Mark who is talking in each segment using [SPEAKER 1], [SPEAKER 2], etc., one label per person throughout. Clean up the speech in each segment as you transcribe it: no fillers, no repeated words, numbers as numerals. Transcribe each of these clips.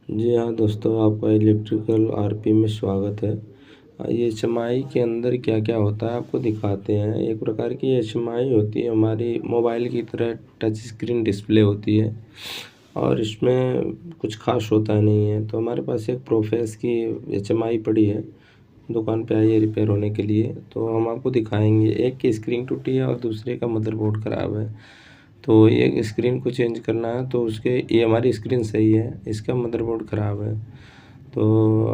[SPEAKER 1] जी हाँ दोस्तों, आपका इलेक्ट्रिकल आरपी में स्वागत है। ये एचएमआई के अंदर क्या क्या होता है आपको दिखाते हैं। एक प्रकार की एचएमआई होती है, हमारी मोबाइल की तरह टच स्क्रीन डिस्प्ले होती है और इसमें कुछ खास होता नहीं है। तो हमारे पास एक प्रोफेस की एचएमआई पड़ी है, दुकान पे आई है रिपेयर होने के लिए। तो हम आपको दिखाएंगे। एक की स्क्रीन टूटी है और दूसरे का मदरबोर्ड ख़राब है। तो एक स्क्रीन को चेंज करना है, तो उसके ये हमारी स्क्रीन सही है, इसका मदरबोर्ड ख़राब है। तो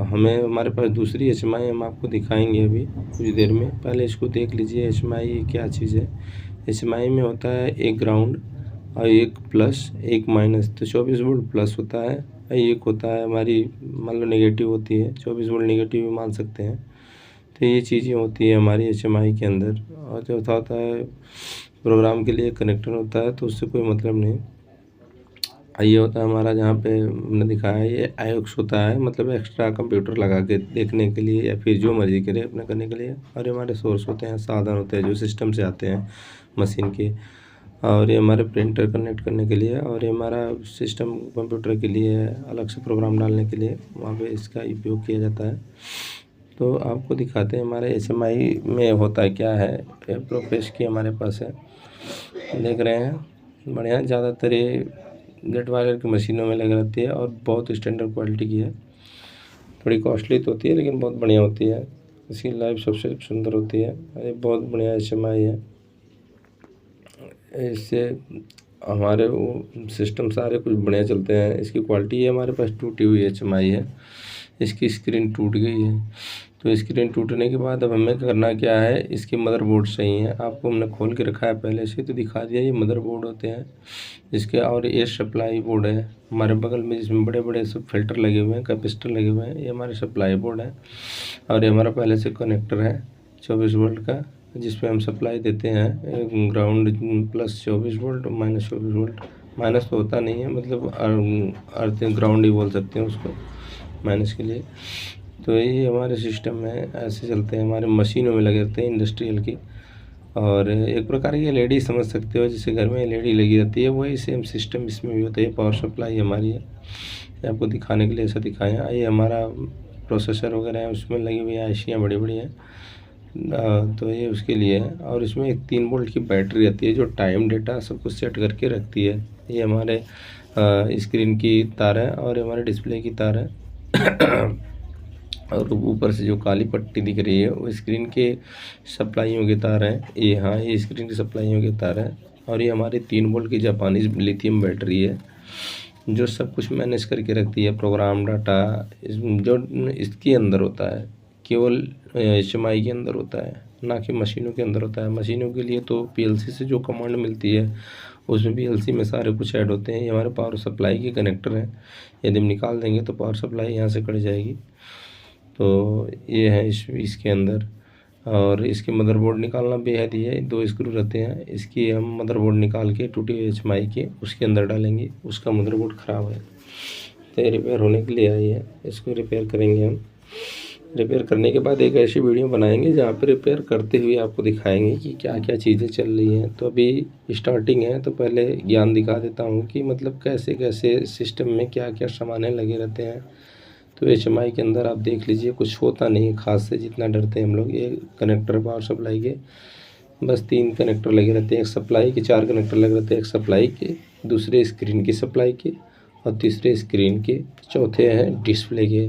[SPEAKER 1] हमारे पास दूसरी एचएमआई हम आपको दिखाएंगे अभी कुछ देर में। पहले इसको देख लीजिए एचएमआई क्या चीज़ है। एचएमआई में होता है एक ग्राउंड और एक प्लस एक माइनस। तो 24 वोल्ट प्लस होता है और एक होता है हमारी मान लो नेगेटिव होती है, 24 वोल्ट नेगेटिव भी मान सकते हैं। तो ये चीज़ें होती है हमारी एचएमआई के अंदर। और चौथा होता है प्रोग्राम के लिए कनेक्टर होता है, तो उससे कोई मतलब नहीं। ये होता है हमारा, जहाँ पे हमने दिखाया है, ये आयोक्स होता है, मतलब एक्स्ट्रा कंप्यूटर लगा के देखने के लिए या फिर जो मर्ज़ी करे अपने करने के लिए। और ये हमारे सोर्स होते हैं, साधन होते हैं जो सिस्टम से आते हैं मशीन के। और ये हमारे प्रिंटर कनेक्ट करने के लिए, और ये हमारा सिस्टम कंप्यूटर के लिए है, अलग से प्रोग्राम डालने के लिए वहाँ पे इसका उपयोग किया जाता है। तो आपको दिखाते हैं हमारे एचएमआई में होता क्या है। प्रोफेस की हमारे पास है, देख रहे हैं, बढ़िया। ज़्यादातर ये जेट वायर की मशीनों में लगी रहती है और बहुत स्टैंडर्ड क्वालिटी की है। थोड़ी कॉस्टली तो होती है लेकिन बहुत बढ़िया होती है। इसकी लाइफ सबसे सुंदर होती है। ये बहुत बढ़िया एचएमआई है। इससे हमारे वो सिस्टम सारे कुछ बढ़िया चलते हैं। इसकी क्वालिटी है, हमारे पास टूटी हुई एचएमआई है, इसकी स्क्रीन टूट गई है। तो स्क्रीन टूटने के बाद अब हमें करना क्या है, इसके मदरबोर्ड सही है, आपको हमने खोल के रखा है पहले से, तो दिखा दिया। ये मदरबोर्ड होते हैं इसके, और ये सप्लाई बोर्ड है हमारे बगल में, जिसमें बड़े बड़े सब फिल्टर लगे हुए हैं, कैपेसिटर लगे हुए हैं। ये हमारे सप्लाई बोर्ड है। और ये हमारा पहले से कनेक्टर है 24 वोल्ट का, जिस पे हम सप्लाई देते हैं। Ground plus 24 volt, minus 24 volt. Minus तो होता नहीं है, मतलब अर्थ ग्राउंड ही बोल सकते हैं उसको माइनस के लिए। तो ये हमारे सिस्टम में ऐसे चलते हैं, हमारे मशीनों में लगे रहते हैं इंडस्ट्रियल की। और एक प्रकार की एलईडी समझ सकते हो, जैसे घर में एलईडी लगी रहती है, वही सेम सिस्टम इसमें भी होता है। पावर सप्लाई हमारी है, ये आपको दिखाने के लिए ऐसा दिखाएं। ये हमारा प्रोसेसर वगैरह है, उसमें लगी हुई आईसियाँ बड़ी बड़ी हैं। तो ये उसके लिए है। और इसमें एक 3 वोल्ट की बैटरी रहती है जो टाइम डेटा सब कुछ सेट करके रखती है। ये हमारे स्क्रीन की तार है और हमारे डिस्प्ले की तार है। और ऊपर से जो काली पट्टी दिख रही है वो स्क्रीन के सप्लाइयों के तार हैं। ये हाँ, ये स्क्रीन की सप्लाइयों के तार हैं। और ये हमारी 3 वोल्ट की जापानी लिथियम बैटरी है जो सब कुछ मैनेज करके रखती है, प्रोग्राम डाटा जो इसके अंदर होता है, केवल एचएमआई के अंदर होता है, ना कि मशीनों के अंदर होता है। मशीनों के लिए तो पीएलसी से जो कमांड मिलती है उसमें पीएलसी में सारे कुछ ऐड होते हैं। ये हमारे पावर सप्लाई के कनेक्टर हैं, यदि हम निकाल देंगे तो पावर सप्लाई यहाँ से कट जाएगी। तो ये है इसके अंदर। और इसके मदरबोर्ड निकालना बेहद ही है, 2 स्क्रू रहते हैं। इसकी हम मदरबोर्ड निकाल के टूटी हुई एचएमआई के उसके अंदर डालेंगे। उसका मदरबोर्ड ख़राब है तो ये रिपेयर होने के लिए आई है, इसको रिपेयर करेंगे हम। रिपेयर करने के बाद एक ऐसी वीडियो बनाएंगे जहाँ पर रिपेयर करते हुए आपको दिखाएंगे कि क्या क्या चीज़ें चल रही हैं। तो अभी स्टार्टिंग है तो पहले ज्ञान दिखा देता हूँ कि मतलब कैसे कैसे सिस्टम में क्या क्या सामानें लगे रहते हैं। तो एचएमआई के अंदर आप देख लीजिए, कुछ होता नहीं है खास से जितना डरते हैं हम लोग। ये कनेक्टर पावर सप्लाई के बस 3 कनेक्टर लगे रहते हैं, एक सप्लाई के 4 कनेक्टर लगे रहते हैं, एक सप्लाई के, दूसरे स्क्रीन की सप्लाई के और तीसरे स्क्रीन के, चौथे हैं डिस्प्ले के।